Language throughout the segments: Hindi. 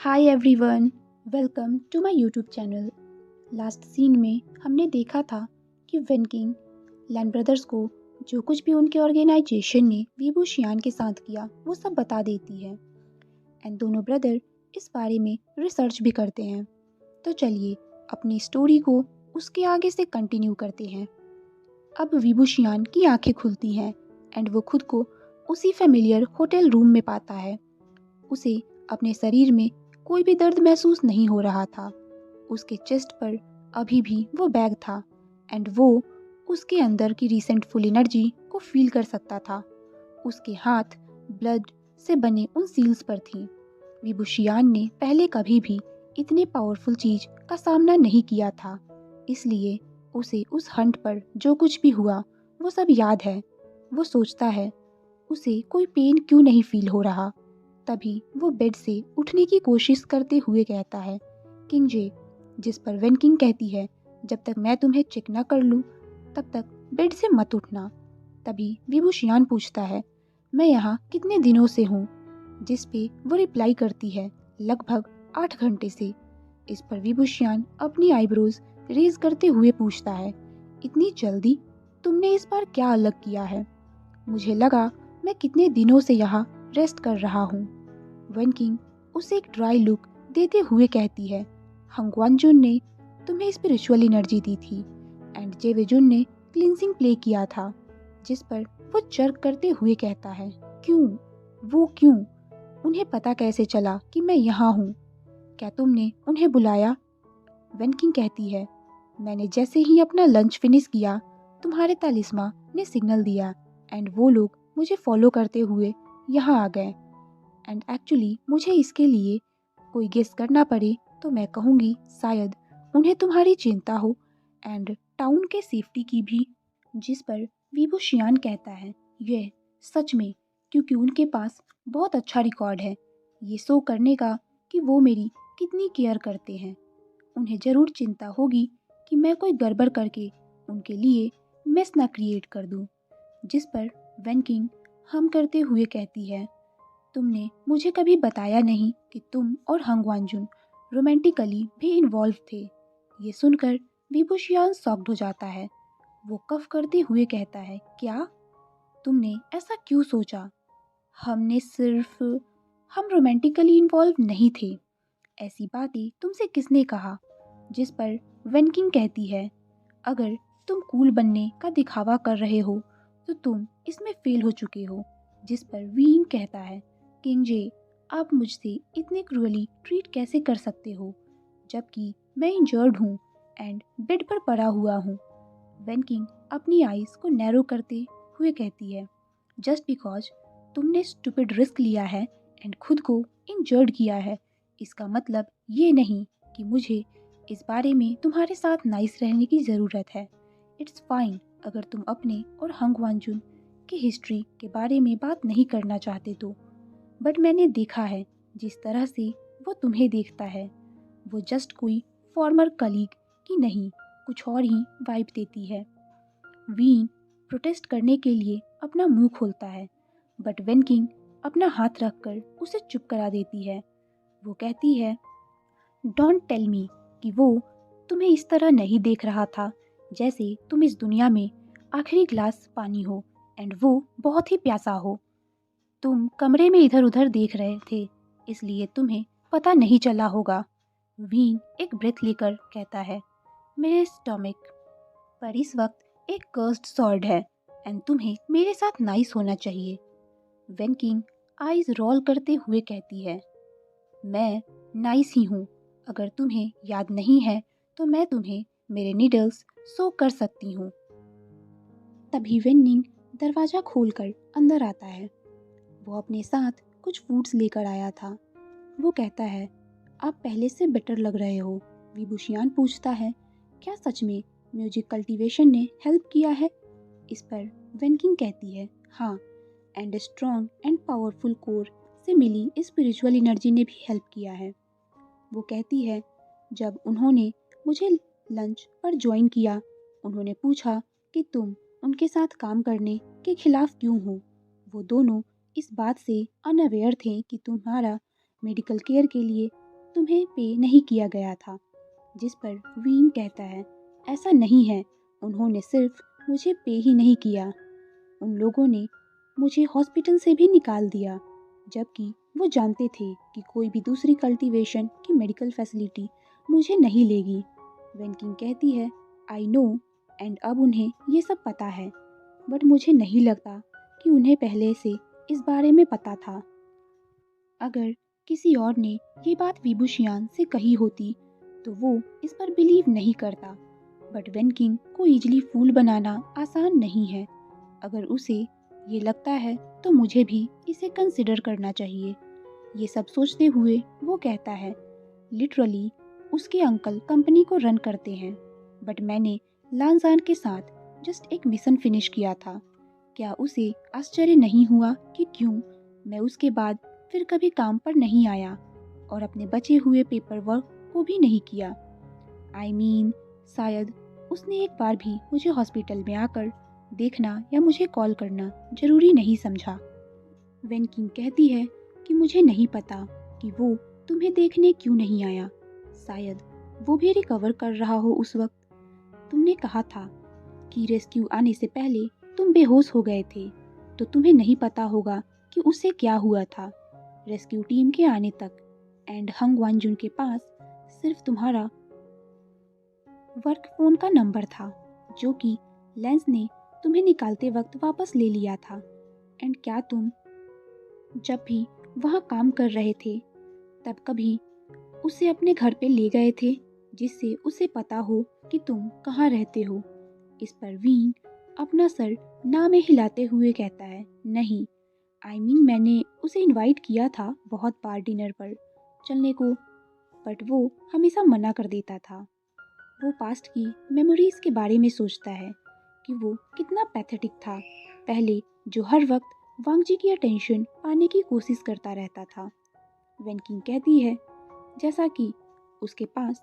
Hi everyone, welcome to my YouTube channel. Last scene में हमने देखा था कि वेनकिंग लैन ब्रदर्स को जो कुछ भी उनके ऑर्गेनाइजेशन ने वीबू शियान के साथ किया वो सब बता देती है एंड दोनों ब्रदर इस बारे में रिसर्च भी करते हैं। तो चलिए अपनी स्टोरी को उसके आगे से कंटिन्यू करते हैं। अब वीबू शियान की आंखें खुलती हैं एंड वो खुद को उसी फेमिलियर होटल रूम में पाता है। उसे अपने शरीर में कोई भी दर्द महसूस नहीं हो रहा था। उसके चेस्ट पर अभी भी वो बैग था एंड वो उसके अंदर की रिसेंट फुल एनर्जी को फील कर सकता था। उसके हाथ ब्लड से बने उन सील्स पर थी। विबुशियान ने पहले कभी भी इतने पावरफुल चीज का सामना नहीं किया था, इसलिए उसे उस हंट पर जो कुछ भी हुआ वो सब याद है। वो सोचता है उसे कोई पेन क्यों नहीं फील हो रहा। तभी वो बेड से उठने की कोशिश करते हुए कहता है किंग जे, जिस पर वेन किंग कहती है जब तक मैं तुम्हें चेक ना कर लूँ तब तक बेड से मत उठना। तभी विभूशियान पूछता है मैं यहाँ कितने दिनों से हूँ, जिस पे वो रिप्लाई करती है लगभग 8 घंटे से। इस पर विभूशियान अपनी आईब्रोज रेज करते हुए पूछता है इतनी जल्दी तुमने इस बार क्या अलग किया है? मुझे लगा मैं कितने दिनों से यहाँ रेस्ट कर रहा हूँ। वन किंग उसे एक ड्राई लुक देते हुए कहती है हंगवानजुन ने तुम्हें स्पिरिचुअल एनर्जी दी थी एंड जेवेजुन ने क्लींसिंग प्ले किया था। जिस पर वो चर्क करते हुए कहता है क्यों? वो क्यों? उन्हें पता कैसे चला कि मैं यहाँ हूँ? क्या तुमने उन्हें बुलाया? वन किंग कहती है मैंने जैसे ही अपना लंच फिनिश किया तुम्हारे तालिस्मा ने सिग्नल दिया एंड वो लोग मुझे फॉलो करते हुए यहाँ आ गए। एंड एक्चुअली मुझे इसके लिए कोई गेस करना पड़े तो मैं कहूँगी शायद उन्हें तुम्हारी चिंता हो एंड टाउन के सेफ्टी की भी। जिस पर वीबू शियान कहता है यह सच में, क्योंकि उनके पास बहुत अच्छा रिकॉर्ड है ये शो करने का कि वो मेरी कितनी केयर करते हैं। उन्हें ज़रूर चिंता होगी कि मैं कोई गड़बड़ करके उनके लिए मेस ना क्रिएट कर दूँ। जिस पर वेन किंग हम करते हुए कहती है तुमने मुझे कभी बताया नहीं कि तुम और हंगवानजुन रोमांटिकली भी इन्वॉल्व थे। ये सुनकर विभूषियान शॉक्ड हो जाता है। वो कफ करते हुए कहता है क्या? तुमने ऐसा क्यों सोचा? हमने सिर्फ हम रोमांटिकली इन्वॉल्व नहीं थे। ऐसी बातें तुमसे किसने कहा? जिस पर वेनकिंग कहती है अगर तुम कूल बनने का दिखावा कर रहे हो तो तुम इसमें फेल हो चुके हो। जिस पर वीन कहता है किंग जे, आप मुझसे इतने क्रूअली ट्रीट कैसे कर सकते हो जबकि मैं इंजर्ड हूँ एंड बेड पर पड़ा हुआ हूँ। वेन किंग अपनी आईज को नैरो करते हुए कहती है जस्ट बिकॉज तुमने स्टूपिड रिस्क लिया है एंड खुद को इंजर्ड किया है, इसका मतलब ये नहीं कि मुझे इस बारे में तुम्हारे साथ नाइस रहने की ज़रूरत है। इट्स फाइन अगर तुम अपने और हंग वांजुन की हिस्ट्री के बारे में बात नहीं करना चाहते तो, बट मैंने देखा है जिस तरह से वो तुम्हें देखता है वो जस्ट कोई फॉर्मर कलीग की नहीं कुछ और ही वाइब देती है। वीन प्रोटेस्ट करने के लिए अपना मुंह खोलता है बट वेन किंग अपना हाथ रखकर उसे चुप करा देती है। वो कहती है डोंट टेल मी कि वो तुम्हें इस तरह नहीं देख रहा था जैसे तुम इस दुनिया में आखिरी ग्लास पानी हो एंड वो बहुत ही प्यासा हो। तुम कमरे में इधर उधर देख रहे थे इसलिए तुम्हें पता नहीं चला होगा। वीन एक ब्रेथ लेकर कहता है मेरे स्टमक पर इस वक्त एक कर्स्ड सॉर्ड है एंड तुम्हें मेरे साथ नाइस होना चाहिए। वेन किंग आईज रोल करते हुए कहती है मैं नाइस ही हूँ, अगर तुम्हें याद नहीं है तो मैं तुम्हें मेरे नीडल्स सो कर सकती हूँ। तभी वेनिंग दरवाज़ा खोलकर अंदर आता है। वो अपने साथ कुछ फूड्स लेकर आया था। वो कहता है आप पहले से बेटर लग रहे हो। विभूषियान पूछता है क्या सच में म्यूजिक कल्टीवेशन ने हेल्प किया है? इस पर वेनकिंग कहती है हाँ, and strong and powerful core से मिली स्पिरिचुअल एनर्जी ने भी हेल्प किया है। वो कहती है जब उन्होंने मुझे लंच पर ज्वाइन किया उन्होंने पूछा कि तुम उनके साथ काम करने के खिलाफ क्यों हो। वो दोनों इस बात से अनअवेयर थे कि तुम्हारा मेडिकल केयर के लिए तुम्हें पे नहीं किया गया था। जिस पर वीन कहता है, ऐसा नहीं है, उन्होंने सिर्फ मुझे पे ही नहीं किया, उन लोगों ने मुझे हॉस्पिटल से भी निकाल दिया, जबकि वो जानते थे कि कोई भी दूसरी कल्टीवेशन की मेडिकल फैसिलिटी मुझे नहीं लेगी। वेनकिंग कहती है, आई नो, एंड अब उन्हें ये सब पता है, बट मुझे नहीं लगता कि उन्हें पहले से इस बारे में पता था। अगर किसी और ने ये बात विबुशियान से कही होती तो वो इस पर बिलीव नहीं करता, बट वेनकिंग को इजली फूल बनाना आसान नहीं है। अगर उसे ये लगता है तो मुझे भी इसे कंसिडर करना चाहिए। ये सब सोचते हुए वो कहता है, लिटरली उसके अंकल कंपनी को रन करते हैं, बट मैंने लांजान के साथ जस्ट एक मिशन फिनिश किया था। क्या उसे आश्चर्य नहीं हुआ कि क्यों मैं उसके बाद फिर कभी काम पर नहीं आया और अपने बचे हुए पेपर वर्क को भी नहीं किया। आई मीन, शायद उसने एक बार भी मुझे हॉस्पिटल में आकर देखना या मुझे कॉल करना जरूरी नहीं समझा। वेनकिंग कहती है कि मुझे नहीं पता कि वो तुम्हें देखने क्यों नहीं आया। शायद वो भी रिकवर कर रहा हो उस वक्त। तुमने कहा था कि रेस्क्यू आने से पहले तुम बेहोश हो गए थे, तो तुम्हें नहीं पता होगा कि उसे क्या हुआ था रेस्क्यू टीम के आने तक। एंड हंग वानजुन के पास सिर्फ तुम्हारा वर्क फोन का नंबर था, जो कि लेंस ने तुम्हें निकालते वक्त वापस ले लिया था। एंड क्या तुम जब भी वहाँ काम कर रहे थे तब कभी उसे अपने घर पे ले गए थे, जिससे उसे पता हो कि तुम कहाँ रहते हो? इस पर वीन अपना सर ना में हिलाते हुए कहता है, नहीं, आई मीन मैंने उसे इनवाइट किया था बहुत बार डिनर पर चलने को, बट वो हमेशा मना कर देता था। वो पास्ट की मेमोरीज के बारे में सोचता है कि वो कितना पैथेटिक था पहले, जो हर वक्त वांगजी की अटेंशन पाने की कोशिश करता रहता था। वेनकिंग कहती है, जैसा कि उसके पास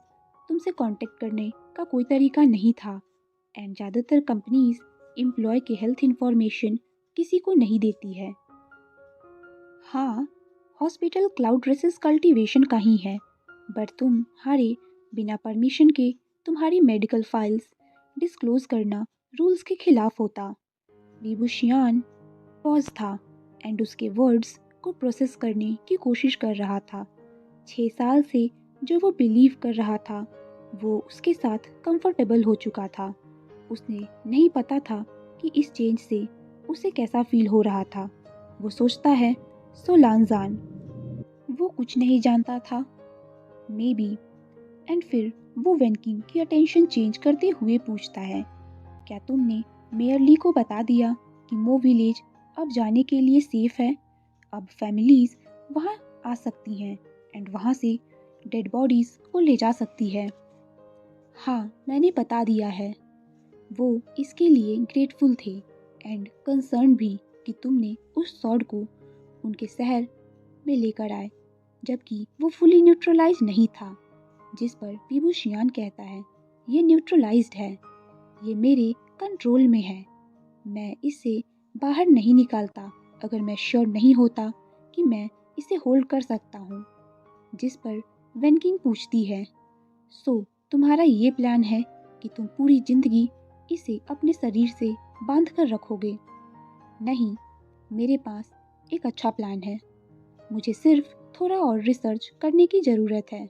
तुमसे कांटेक्ट करने का कोई तरीका नहीं था, एंड ज़्यादातर कंपनीज एम्प्लॉय के हेल्थ इंफॉर्मेशन किसी को नहीं देती है। हाँ, हॉस्पिटल क्लाउड रेसिस कल्टीवेशन का ही है, बट तुम्हारे बिना परमिशन के तुम्हारी मेडिकल फाइल्स डिस्क्लोज करना रूल्स के खिलाफ होता। विबुशियान पॉज था एंड उसके वर्ड्स को प्रोसेस करने की कोशिश कर रहा था। 6 साल से जो वो बिलीव कर रहा था वो उसके साथ कंफर्टेबल हो चुका था। उसने नहीं पता था कि इस चेंज से उसे कैसा फील हो रहा था। वो सोचता है, सो लांजान वो कुछ नहीं जानता था, मे बी। एंड फिर वो वेनकिंग की अटेंशन चेंज करते हुए पूछता है, क्या तुमने मेयर ली को बता दिया कि मो विलेज अब जाने के लिए सेफ है? अब फैमिलीज वहाँ आ सकती हैं एंड वहाँ से डेड बॉडीज को ले जा सकती है। हाँ, मैंने बता दिया है। वो इसके लिए ग्रेटफुल थे एंड कंसर्न भी कि तुमने उस सॉर्ड को उनके शहर में लेकर आए, जबकि वो फुली न्यूट्रलाइज नहीं था। जिस पर विबुशियान कहता है, ये न्यूट्रलाइज्ड है, ये मेरे कंट्रोल में है, मैं इसे बाहर नहीं निकालता अगर मैं श्योर नहीं होता कि मैं इसे होल्ड कर सकता हूँ। जिस पर वेनकिंग पूछती है, सो तुम्हारा ये प्लान है कि तुम पूरी जिंदगी इसे अपने शरीर से बांध कर रखोगे? नहीं, मेरे पास एक अच्छा प्लान है, मुझे सिर्फ थोड़ा और रिसर्च करने की ज़रूरत है।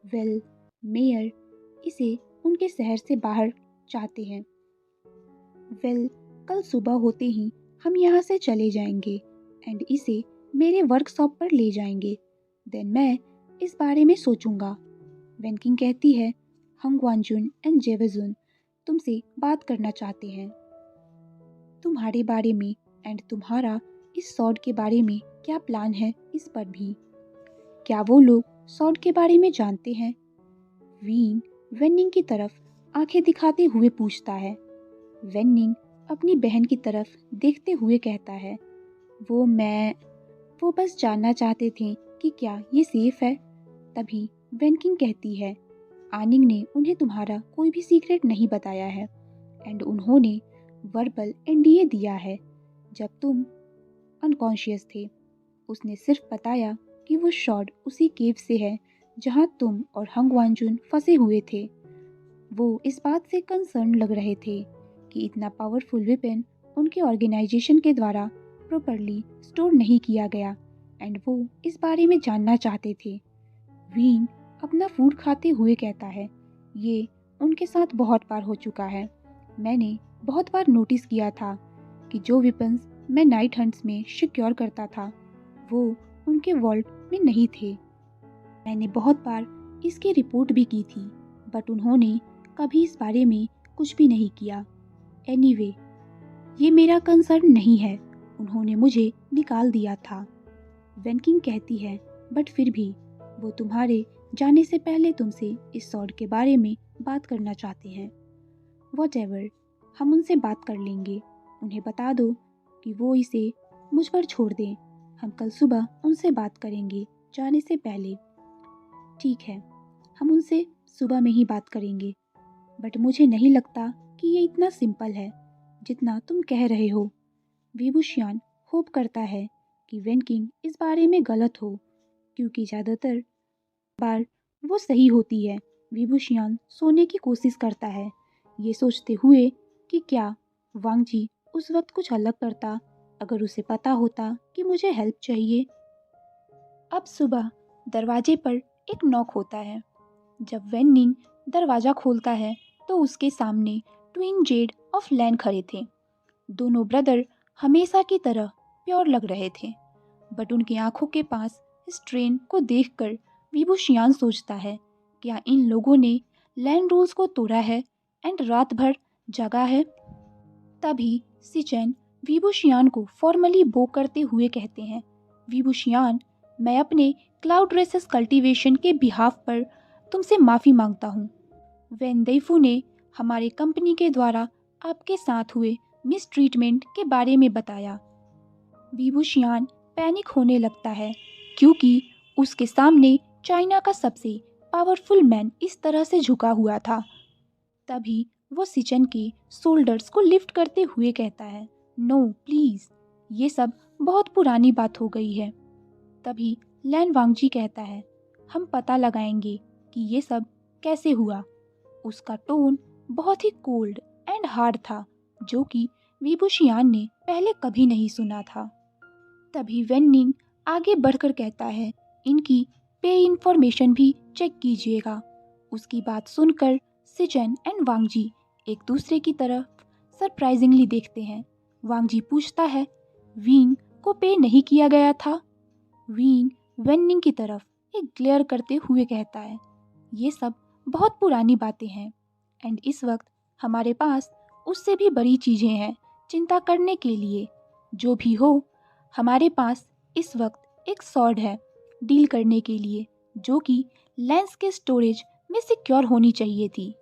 वेल, मेयर इसे उनके शहर से बाहर चाहते हैं। वेल, कल सुबह होते ही हम यहाँ से चले जाएंगे एंड इसे मेरे वर्कशॉप पर ले जाएंगे, देन मैं इस बारे में सोचूंगा। वेनकिंग कहती है, हंग वानजुन एंड जेवेजुन तुमसे बात करना चाहते हैं, तुम्हारे बारे में एंड तुम्हारा इस सॉर्ड के बारे में क्या प्लान है इस पर भी। क्या वो लोग सॉर्ड के बारे में जानते हैं? वीन वेनिंग की तरफ आंखें दिखाते हुए पूछता है। वेनिंग अपनी बहन की तरफ देखते हुए कहता है, वो बस जानना चाहते थे कि क्या ये सेफ है। तभी वेनकिंग कहती है, आनिंग ने उन्हें तुम्हारा कोई भी सीक्रेट नहीं बताया है एंड उन्होंने वर्बल एनडीए दिया है जब तुम अनकॉन्शियस थे। उसने सिर्फ बताया कि वो शॉट उसी केव से है जहां तुम और हंग वांजुन फंसे हुए थे। वो इस बात से कंसर्न लग रहे थे कि इतना पावरफुल वेपन उनके ऑर्गेनाइजेशन के द्वारा प्रॉपरली स्टोर नहीं किया गया एंड वो इस बारे में जानना चाहते थे। वीन अपना फूड खाते हुए कहता है, ये उनके साथ बहुत बार हो चुका है। मैंने बहुत बार नोटिस किया था कि जो वेपन्स मैं नाइट हंट्स में सिक्योर करता था वो उनके वॉल्ट में नहीं थे। मैंने बहुत बार इसकी रिपोर्ट भी की थी, बट उन्होंने कभी इस बारे में कुछ भी नहीं किया। एनीवे, ये मेरा कंसर्न नहीं है, उन्होंने मुझे निकाल दिया था। वेनकिंग कहती है, बट फिर भी वो तुम्हारे जाने से पहले तुमसे इस सॉर्ड के बारे में बात करना चाहते हैं। व्हाटएवर, हम उनसे बात कर लेंगे। उन्हें बता दो कि वो इसे मुझ पर छोड़ दें। हम कल सुबह उनसे बात करेंगे जाने से पहले। ठीक है, हम उनसे सुबह में ही बात करेंगे, बट मुझे नहीं लगता कि ये इतना सिंपल है जितना तुम कह रहे हो। विबुशियान होप करता है कि वेनकिंग इस बारे में गलत हो, क्योंकि ज़्यादातर बार वो सही होती है। विबुशियान सोने की कोशिश करता है, ये सोचते हुए कि क्या वांगजी उस वक्त कुछ अलग करता अगर उसे पता होता कि मुझे हेल्प चाहिए। अब सुबह दरवाजे पर एक नॉक होता है। जब वेन निंग दरवाज़ा खोलता है तो उसके सामने ट्विन जेड ऑफ लैन खड़े थे। दोनों ब्रदर हमेशा की तरह प्योर लग रहे थे, बट उनकी आंखों के पास स्ट्रेन को देखकर विबुशियान सोचता है, क्या इन लोगों ने लैंड रूल्स को तोड़ा है एंड रात भर जगा है। तभी सिचेन विबुशियान को फॉर्मली बो करते हुए कहते हैं, विबुशियान, मैं अपने क्लाउड रेसेस कल्टीवेशन के बिहाफ पर तुमसे माफ़ी मांगता हूँ। वेन दैफू ने हमारे कंपनी के द्वारा आपके साथ हुए मिस ट्रीटमेंट के बारे में बताया। विबुशियान पैनिक होने लगता है क्योंकि उसके सामने चाइना का सबसे पावरफुल मैन इस तरह से झुका हुआ था। तभी वो सिचन के शोल्डर्स को लिफ्ट करते हुए कहता है, नो प्लीज़, ये सब बहुत पुरानी बात हो गई है। तभी लैन वांगजी कहता है, हम पता लगाएंगे कि ये सब कैसे हुआ। उसका टोन बहुत ही कोल्ड एंड हार्ड था, जो कि विबुशियान ने पहले कभी नहीं सुना था। तभी वेन्निंग आगे बढ़कर कहता है, इनकी पे इंफॉर्मेशन भी चेक कीजिएगा। उसकी बात सुनकर सिचन एंड वांगजी एक दूसरे की तरफ सरप्राइजिंगली देखते हैं। वांगजी पूछता है, विंग को पे नहीं किया गया था? विंग वेन्निंग की तरफ एक ग्लेयर करते हुए कहता है, ये सब बहुत पुरानी बातें हैं एंड इस वक्त हमारे पास उससे भी बड़ी चीज़ें हैं चिंता करने के लिए। जो भी हो, हमारे पास इस वक्त एक सॉर्ड है डील करने के लिए, जो कि लेंस के स्टोरेज में सिक्योर होनी चाहिए थी।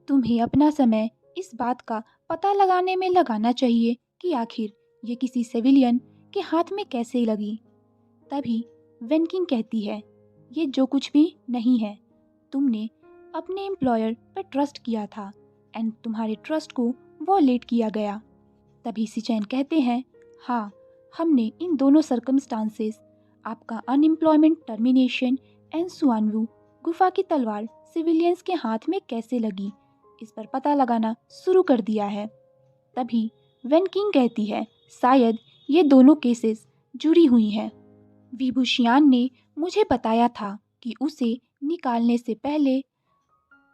तुम्हें अपना समय इस बात का पता लगाने में लगाना चाहिए कि आखिर ये किसी सिविलियन के हाथ में कैसे लगी। तभी वेनकिंग कहती है, ये जो कुछ भी नहीं है, तुमने अपने एम्प्लॉयर पर ट्रस्ट किया था एंड तुम्हारे ट्रस्ट को वॉलेट किया गया। तभी सिचैन कहते हैं, हाँ, हमने इन दोनों सर्कमस्टांसेस, आपका अनएम्प्लॉयमेंट टर्मिनेशन एंड सुआनवू गुफा की तलवार सिविलियंस के हाथ में कैसे लगी, इस पर पता लगाना शुरू कर दिया है। तभी वेनकिंग कहती है, शायद ये दोनों केसेस जुड़ी हुई हैं। विबुशियान ने मुझे बताया था कि उसे निकालने से पहले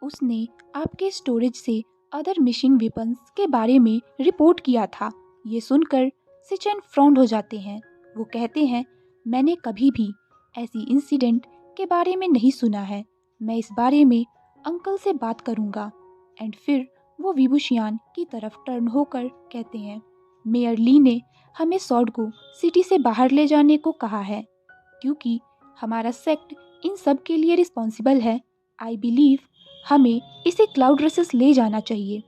उसने आपके स्टोरेज से अदर मिसिंग वेपन्स के बारे में रिपोर्ट किया था। ये सुनकर सिचन फ्रॉन्ड हो जाते हैं। वो कहते हैं, मैंने कभी भी ऐसी इंसिडेंट के बारे में नहीं सुना है। मैं इस बारे में अंकल से बात करूँगा। एंड फिर वो विबुशियान की तरफ टर्न होकर कहते हैं, मेयर ली ने हमें सॉर्ड को सिटी से बाहर ले जाने को कहा है, क्योंकि हमारा सेक्ट इन सब के लिए रिस्पॉन्सिबल है। आई बिलीव हमें इसे क्लाउड रेसेस ले जाना चाहिए।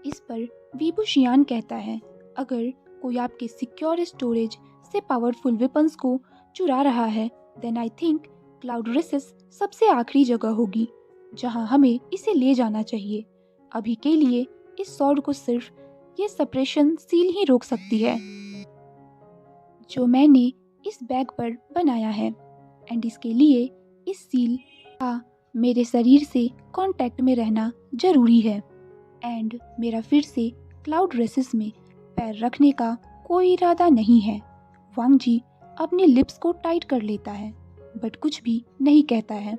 इस पर विबुशियान कहता है, अगर कोई आपके सिक्योर स्टोरेज से पावरफुल वेपन्स को चुरा रहा है, then I think cloud races सबसे आखिरी जगह होगी जहां हमें इसे ले जाना चाहिए। अभी के लिए इस सॉर्ड को सिर्फ ये सप्रेशन सील ही रोक सकती है, जो मैंने इस बैग पर बनाया है, एंड इसके लिए इस सील का मेरे शरीर से कांटेक्ट में रहना जरूरी है एंड मेरा फिर से क्लाउड रेसेस में पैर रखने का कोई इरादा नहीं है। वांग जी अपने लिप्स को टाइट कर लेता है बट कुछ भी नहीं कहता है।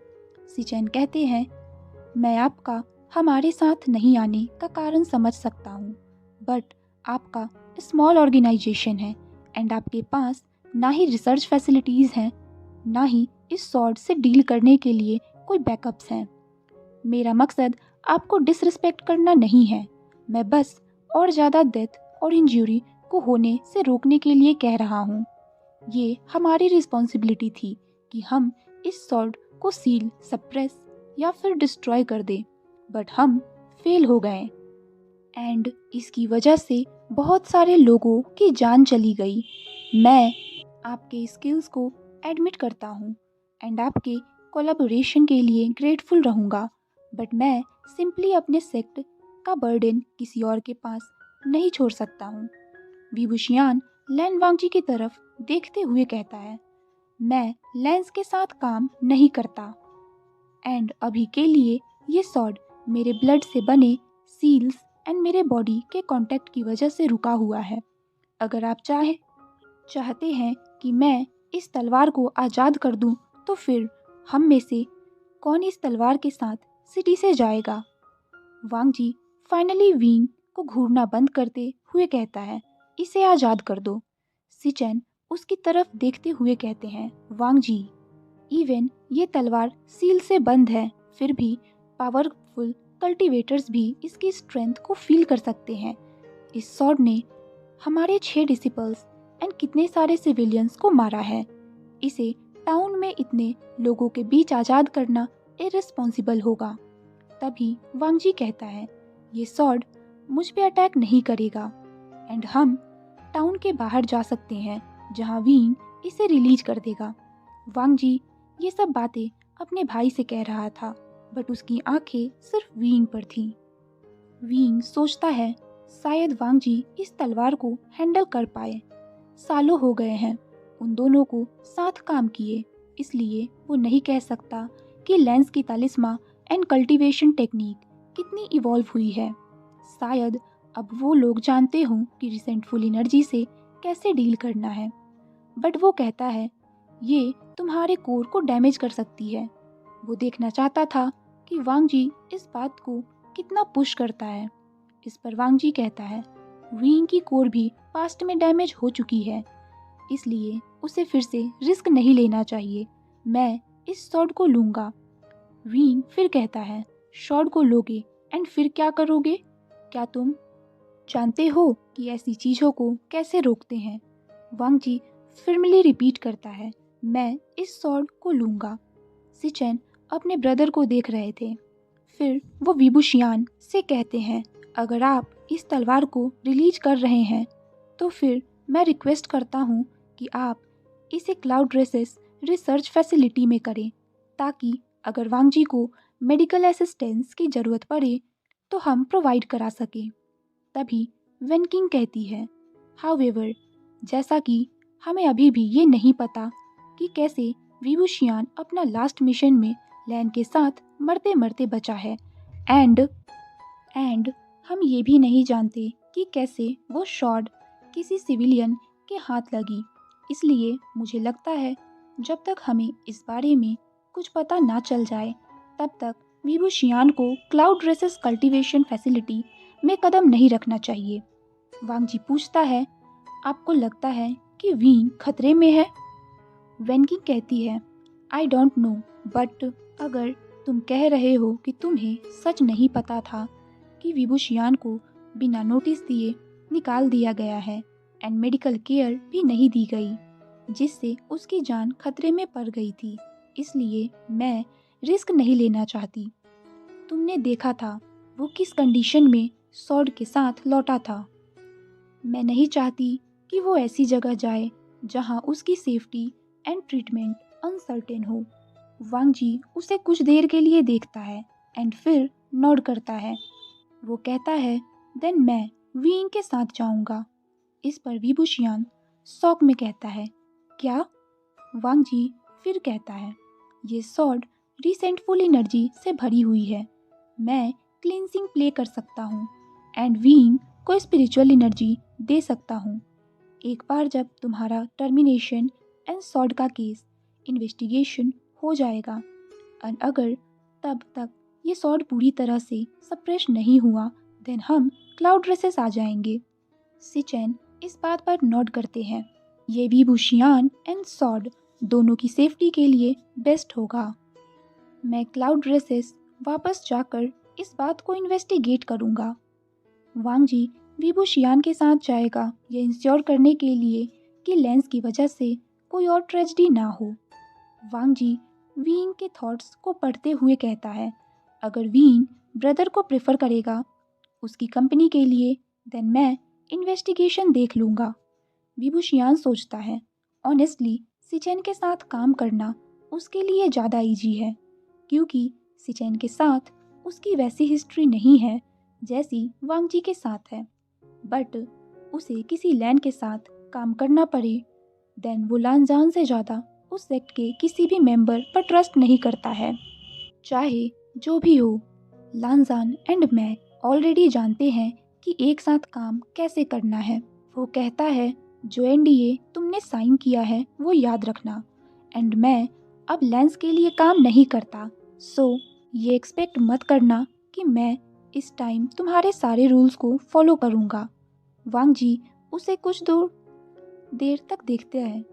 सिचेन कहते हैं, मैं आपका हमारे साथ नहीं आने का कारण समझ सकता हूँ, बट आपका स्मॉल ऑर्गेनाइजेशन है एंड आपके पास ना ही रिसर्च फैसिलिटीज़ हैं, ना ही इस सॉर्ड से डील करने के लिए कोई बैकअप्स हैं। मेरा मकसद आपको डिसरिस्पेक्ट करना नहीं है, मैं बस और ज़्यादा डेथ और इंजरी को होने से रोकने के लिए कह रहा हूँ। ये हमारी रिस्पॉन्सिबिलिटी थी कि हम इस सॉर्ड को सील, सप्रेस या फिर डिस्ट्रॉय कर दें, बट हम फेल हो गए एंड इसकी वजह से बहुत सारे लोगों की जान चली गई। मैं आपके स्किल्स को एडमिट करता हूँ एंड आपके कोलैबोरेशन के लिए ग्रेटफुल रहूँगा, बट मैं सिंपली अपने सेक्ट का बर्डन किसी और के पास नहीं छोड़ सकता हूँ। विभूषियान लैन वांगजी की तरफ देखते हुए कहता है, मैं लेंस के साथ काम नहीं करता एंड अभी के लिए ये सॉर्ड मेरे ब्लड से बने सील्स एंड मेरे बॉडी के कांटेक्ट की वजह से रुका हुआ है। अगर आप चाहते हैं कि मैं इस तलवार को आज़ाद कर दूं, तो फिर हम में से कौन इस तलवार के साथ सिटी से जाएगा? वांग जी फाइनली विंग को घूरना बंद करते हुए कहता है, इसे आज़ाद कर दो। सिचेन उसकी तरफ देखते हुए कहते हैं, वांग जी, इवन ये तलवार सील से बंद है, फिर भी पावरफुल कल्टीवेटर्स भी इसकी स्ट्रेंथ को फील कर सकते हैं। इस सॉर्ड ने हमारे 6 डिसिपल्स एंड कितने सारे सिविलियंस को मारा है। इसे टाउन में इतने लोगों के बीच आज़ाद करना इररिस्पॉन्सिबल होगा। तभी वांग जी कहता है, ये सॉर्ड मुझ पे अटैक नहीं करेगा एंड हम टाउन के बाहर जा सकते हैं जहां वीन इसे रिलीज कर देगा। वांग जी ये सब बातें अपने भाई से कह रहा था, बट उसकी आंखें सिर्फ वीइंग पर थीं। वीइंग सोचता है, शायद वांग जी इस तलवार को हैंडल कर पाए। सालों हो गए हैं उन दोनों को साथ काम किए, इसलिए वो नहीं कह सकता कि लेंस की तालिस्मा एंड कल्टीवेशन टेक्निक कितनी इवॉल्व हुई है। शायद अब वो लोग जानते हों कि रिसेंटफुल एनर्जी से कैसे डील करना है, बट वो कहता है ये तुम्हारे कोर को डैमेज कर सकती है। वो देखना चाहता था कि वांग जी इस बात को कितना पुश करता है। इस पर वांग जी कहता है, विंग की कोर भी पास्ट में डैमेज हो चुकी है, इसलिए उसे फिर से रिस्क नहीं लेना चाहिए। मैं इस शॉट को लूँगा। विंग फिर कहता है, शॉट को लोगे एंड फिर क्या करोगे? क्या तुम जानते हो कि ऐसी चीज़ों को कैसे रोकते हैं? वांग जी फिर्मली रिपीट करता है, मैं इस शॉट को लूँगा। सिचेन अपने ब्रदर को देख रहे थे। फिर वो विभूषियान से कहते हैं, अगर आप इस तलवार को रिलीज कर रहे हैं तो फिर मैं रिक्वेस्ट करता हूँ कि आप इसे क्लाउड रेसेस रिसर्च फैसिलिटी में करें, ताकि अगर वांग जी को मेडिकल असिस्टेंस की ज़रूरत पड़े तो हम प्रोवाइड करा सकें। तभी वेन किंग कहती है, हाउएवर, जैसा कि हमें अभी भी ये नहीं पता कि कैसे विभूषियान अपना लास्ट मिशन में लैन के साथ मरते मरते बचा है एंड हम ये भी नहीं जानते कि कैसे वो शॉट किसी सिविलियन के हाथ लगी। इसलिए मुझे लगता है जब तक हमें इस बारे में कुछ पता ना चल जाए, तब तक विभूषियान को क्लाउड रेसेस कल्टीवेशन फैसिलिटी में कदम नहीं रखना चाहिए। वांग जी पूछता है, आपको लगता है कि विंग खतरे में है? वेनकिंग कहती है, आई डोंट नो, बट अगर तुम कह रहे हो कि तुम्हें सच नहीं पता था कि विभूषियान को बिना नोटिस दिए निकाल दिया गया है एंड मेडिकल केयर भी नहीं दी गई, जिससे उसकी जान खतरे में पड़ गई थी, इसलिए मैं रिस्क नहीं लेना चाहती। तुमने देखा था वो किस कंडीशन में सॉर्ड के साथ लौटा था। मैं नहीं चाहती कि वो ऐसी जगह जाए जहां उसकी सेफ्टी एंड ट्रीटमेंट अनसर्टेन हो। वांग जी उसे कुछ देर के लिए देखता है एंड फिर नॉड करता है। वो कहता है, देन मैं विंग के साथ जाऊंगा। इस पर विभूषियान शॉक में कहता है, क्या? वांग जी फिर कहता है, ये सॉर्ड रिसेंटफुल एनर्जी से भरी हुई है। मैं क्लींसिंग प्ले कर सकता हूँ एंड वीइंग को स्पिरिचुअल एनर्जी दे सकता हूँ। एक बार जब तुम्हारा टर्मिनेशन एंड सॉर्ड का केस इन्वेस्टिगेशन हो जाएगा और अगर तब तक ये सॉर्ड पूरी तरह से सप्रेस नहीं हुआ देन हम क्लाउड रेसेस आ जाएंगे। सिचेन इस बात पर नोट करते हैं। ये भी बुशियान एंड सॉर्ड दोनों की सेफ्टी के लिए बेस्ट होगा। मैं क्लाउड रेसेस वापस जाकर इस बात को इन्वेस्टिगेट करूँगा। वांग जी विबुशियान के साथ जाएगा ये इंश्योर करने के लिए कि लेंस की वजह से कोई और ट्रेजेडी ना हो। वांग जी वीइंग के थॉट्स को पढ़ते हुए कहता है, अगर वीइंग ब्रदर को प्रेफर करेगा उसकी कंपनी के लिए देन मैं इन्वेस्टिगेशन देख लूँगा। विबुशियान सोचता है, ऑनेस्टली सिचेन के साथ काम करना उसके लिए ज़्यादा इजी है क्योंकि सिचेन के साथ उसकी वैसी हिस्ट्री नहीं है जैसी वांग जी के साथ है। बट उसे किसी लैंड के साथ काम करना पड़े देन वो लानजान से ज़्यादा उस सेक्ट के किसी भी मेंबर पर ट्रस्ट नहीं करता है। चाहे जो भी हो, लानजान एंड मैं ऑलरेडी जानते हैं कि एक साथ काम कैसे करना है। वो कहता है, जो एनडीए तुमने साइन किया है वो याद रखना एंड मैं अब लेंस के लिए काम नहीं करता, सो ये एक्सपेक्ट मत करना कि मैं इस टाइम तुम्हारे सारे रूल्स को फॉलो करूँगा। वांग जी उसे कुछ देर तक देखते हैं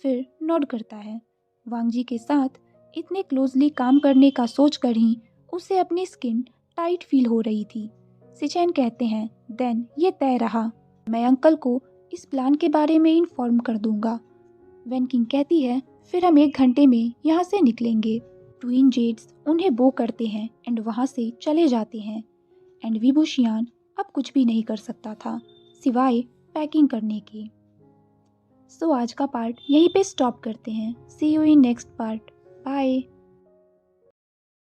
फिर नोट करता है। वांग जी के साथ इतने क्लोजली काम करने का सोचकर ही उसे अपनी स्किन टाइट फील हो रही थी। सिचेन कहते हैं, देन ये तय रहा, मैं अंकल को इस प्लान के बारे में इन्फॉर्म कर दूंगा। वेन किंग कहती है, फिर हम 1 घंटे में यहाँ से निकलेंगे। ट्विन जेड्स उन्हें बो करते हैं एंड वहाँ से चले जाते हैं एंड विबुशियान अब कुछ भी नहीं कर सकता था सिवाय पैकिंग करने की। सो आज का पार्ट यहीं पे स्टॉप करते हैं। See you in next part. Bye.